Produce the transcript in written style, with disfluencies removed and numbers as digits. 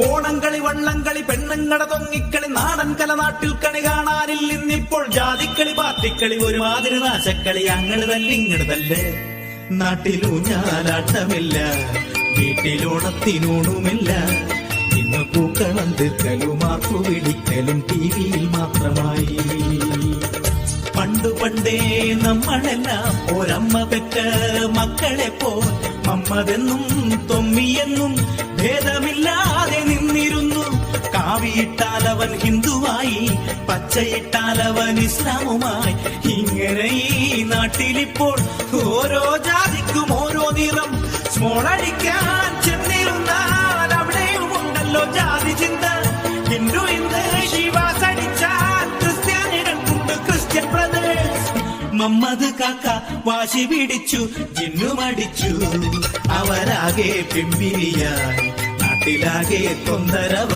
ഓണംകളി വള്ളംകളി പെണ്ണുങ്ങടെ തൊങ്ങിക്കളി നാടൻ കല നാട്ടിൽ കണി കാണാനില്ല ഇന്നിപ്പോൾ ജാതിക്കളി പാർട്ടിക്കളി ഒരുമാതിരി നാശക്കളി അങ്ങട് തല്ലി ഇങ്ങട് തല്ലേ. നാട്ടിലൂഞ്ഞാലാട്ടമില്ല, വീട്ടിലോണത്തിനൂണുമില്ല, ഇന്ന് പൂക്കളം തീർക്കലും ആർപ്പു പിടിക്കലും ടിവിയിൽ മാത്രമായി. പണ്ടു പണ്ടേ നമ്മളെല്ലാം ഒരമ്മ പെറ്റ മക്കളെ പോൽ മമ്മതെന്നും തൊമ്മിയെന്നും ഭേദമില്ലാതെ നിന്നിരുന്നു. കാവിയിട്ടാലവൻ ഹിന്ദുവായി, പച്ചയിട്ടാലവൻ ഇസ്ലാമുമായി. ഇങ്ങനെ ഈ നാട്ടിലിപ്പോൾ ഓരോ ജാതിക്കും ഓരോ നിറം. സ്മോളടിക്കാൻ ചെന്നിരുന്നാൽ അവിടെയും ഉണ്ടല്ലോ ജാതി ചിന്ത. ഹിന്ദു ഇന്ന് ശിവാസ് അടിച്ചാൽ ക്രിസ്ത്യാനികൾക്കുണ്ട് ക്രിസ്ത്യൻ ബ്രദേഴ്സ്. മമ്മദ് കാക്ക വാശി പിടിച്ചു, ജിന്നുമടിച്ചു, അവരാകെ പിമ്പിരിയായി, നാട്ടിലാകെ തൊന്തരവ.